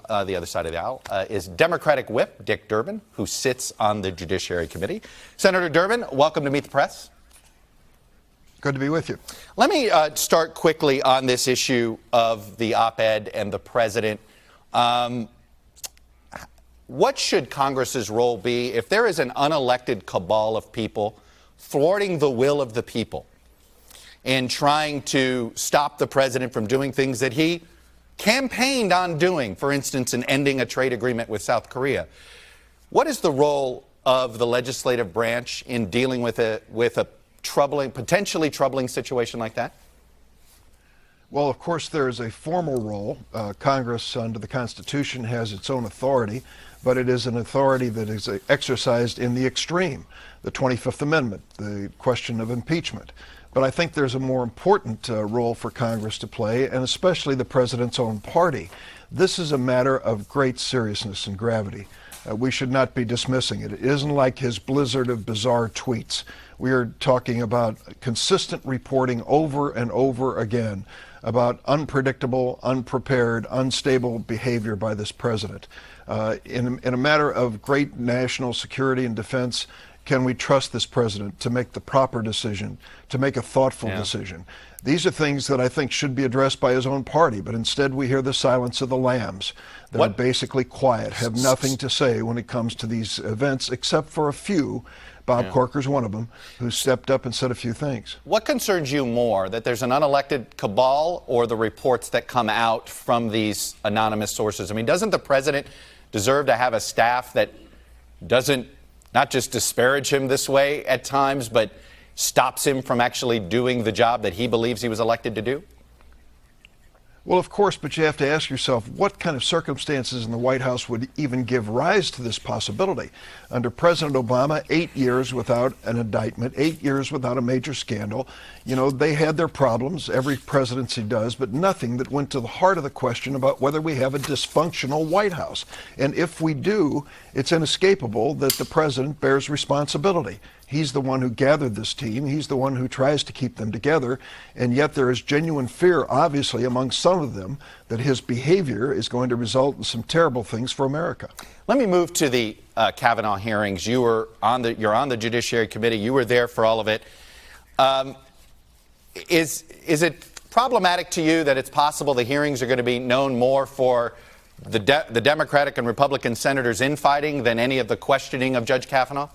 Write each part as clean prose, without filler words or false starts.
the other side of the aisle, is Democratic Whip Dick Durbin, who sits on the Judiciary Committee. Senator Durbin, welcome to Meet the Press. Good to be with you. Let me start quickly on this issue of the op-ed and the president. What should Congress's role be if there is an unelected cabal of people thwarting the will of the people and trying to stop the president from doing things that he campaigned on doing, for instance, in ending a trade agreement with South Korea? What is the role of the legislative branch in dealing with a potentially troubling situation like that? Well, of course, there is a formal role. Congress, under the Constitution, has its own authority, but it is an authority that is exercised in the extreme, the 25th Amendment, the question of impeachment. But I think there's a more important role for Congress to play, and especially the president's own party. This is a matter of great seriousness and gravity. We should not be dismissing it. It isn't like his blizzard of bizarre tweets. We are talking about consistent reporting over and over again about unpredictable, unprepared, unstable behavior by this president. In a matter of great national security and defense, can we trust this president to make the proper decision, to make a thoughtful decision? These are things that I think should be addressed by his own party, but instead we hear the silence of the lambs that are basically quiet, have nothing to say when it comes to these events, except for a few. Bob Corker's one of them, who stepped up and said a few things. What concerns you more, that there's an unelected cabal or the reports that come out from these anonymous sources? I mean, doesn't the president deserve to have a staff that doesn't not just disparage him this way at times, but stops him from actually doing the job that he believes he was elected to do? Well, of course, but you have to ask yourself what kind of circumstances in the White House would even give rise to this possibility. Under President Obama, 8 years without an indictment, 8 years without a major scandal. You know, they had their problems, every presidency does, but nothing that went to the heart of the question about whether we have a dysfunctional White House. And if we do, it's inescapable that the president bears responsibility. He's the one who gathered this team. He's the one who tries to keep them together. And yet there is genuine fear, obviously, among some of them, that his behavior is going to result in some terrible things for America. Let me move to the Kavanaugh hearings. You're on the Judiciary Committee. You were there for all of it. Is it problematic to you that it's possible the hearings are going to be known more for the Democratic and Republican senators infighting than any of the questioning of Judge Kavanaugh?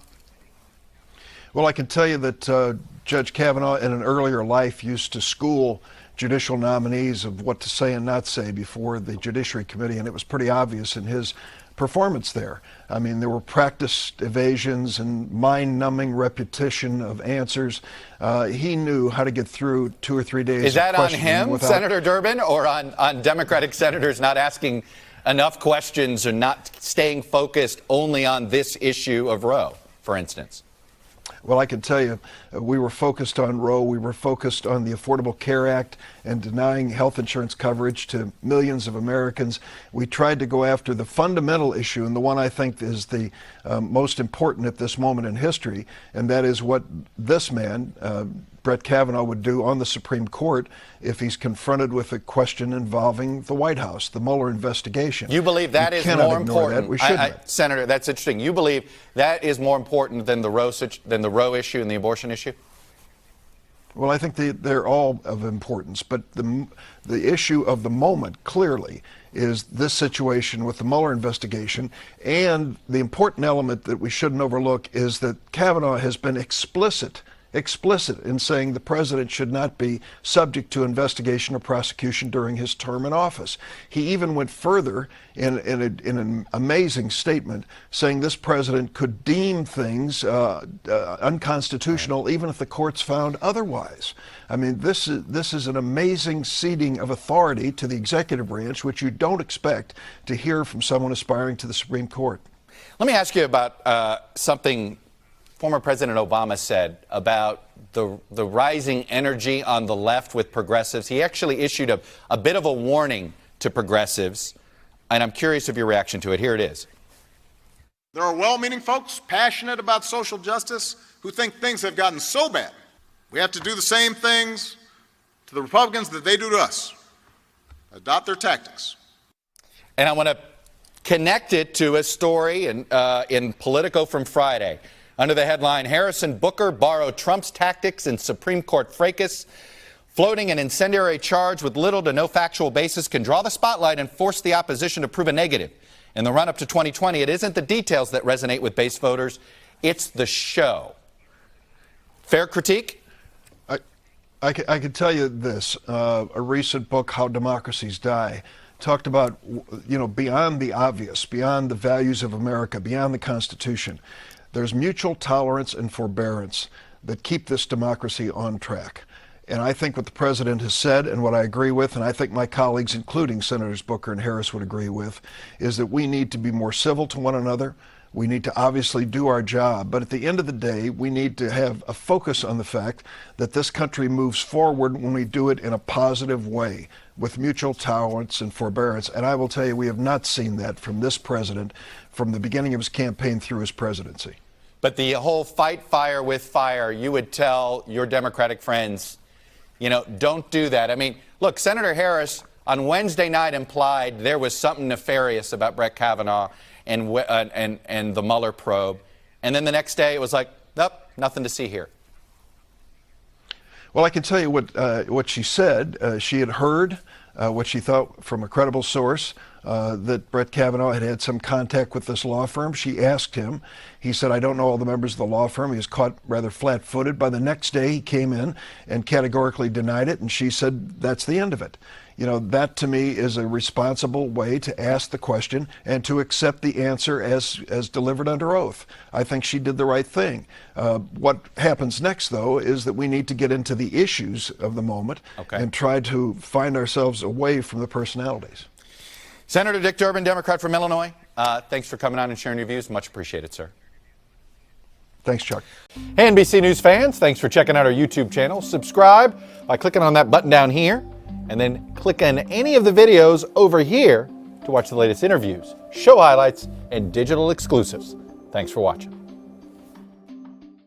Well, I can tell you that Judge Kavanaugh in an earlier life used to school judicial nominees of what to say and not say before the Judiciary Committee, and it was pretty obvious in his performance there. I mean, there were practiced evasions and mind-numbing repetition of answers. He knew how to get through 2 or 3 days. Is that on him, Senator Durbin, or on Democratic senators not asking enough questions or not staying focused only on this issue of Roe, for instance? Well, I can tell you, we were focused on Roe. We were focused on the Affordable Care Act and denying health insurance coverage to millions of Americans. We tried to go after the fundamental issue, and the one I think is the most important at this moment in history, and that is what this man, Brett Kavanaugh, would do on the Supreme Court if he's confronted with a question involving the White House, the Mueller investigation. You believe that is more important? We shouldn't. Senator, that's interesting. You believe that is more important than the Roe issue and the abortion issue? Well, I think they're all of importance, but the issue of the moment clearly is this situation with the Mueller investigation, and the important element that we shouldn't overlook is that Kavanaugh has been explicit in saying the president should not be subject to investigation or prosecution during his term in office. He even went further in an amazing statement saying this president could deem things unconstitutional even if the courts found otherwise. I mean, this is an amazing ceding of authority to the executive branch, which you don't expect to hear from someone aspiring to the Supreme Court. Let me ask you about something former President Obama said about the rising energy on the left with progressives. He actually issued a bit of a warning to progressives, and I'm curious of your reaction to it. Here it is. There are well-meaning folks passionate about social justice who think things have gotten so bad we have to do the same things to the Republicans that they do to us. Adopt their tactics. And I want to connect it to a story in Politico from Friday. Under the headline, Harrison Booker borrowed Trump's tactics in Supreme Court fracas. Floating an incendiary charge with little to no factual basis can draw the spotlight and force the opposition to prove a negative. In the run-up to 2020, it isn't the details that resonate with base voters, it's the show. Fair critique? I can tell you this. A recent book, How Democracies Die, talked about, beyond the obvious, beyond the values of America, beyond the Constitution, there's mutual tolerance and forbearance that keep this democracy on track. And I think what the president has said, and what I agree with, and I think my colleagues, including Senators Booker and Harris, would agree with, is that we need to be more civil to one another. We need to obviously do our job. But at the end of the day, we need to have a focus on the fact that this country moves forward when we do it in a positive way, with mutual tolerance and forbearance. And I will tell you, we have not seen that from this president from the beginning of his campaign through his presidency. But the whole fight fire with fire, you would tell your Democratic friends, don't do that. I mean, look, Senator Harris on Wednesday night implied there was something nefarious about Brett Kavanaugh and the Mueller probe. And then the next day it was like, nope, nothing to see here. Well, I can tell you what she said. She had heard what she thought from a credible source, that Brett Kavanaugh had had some contact with this law firm. She asked him. He said, I don't know all the members of the law firm. He was caught rather flat-footed. By the next day, he came in and categorically denied it, and she said, that's the end of it. That to me is a responsible way to ask the question and to accept the answer as delivered under oath. I think she did the right thing. What happens next, though, is that we need to get into the issues of the moment and try to find ourselves away from the personalities. Senator Dick Durbin, Democrat from Illinois, thanks for coming on and sharing your views. Much appreciated, sir. Thanks, Chuck. Hey, NBC News fans, thanks for checking out our YouTube channel. Subscribe by clicking on that button down here, and then click on any of the videos over here to watch the latest interviews, show highlights, and digital exclusives. Thanks for watching.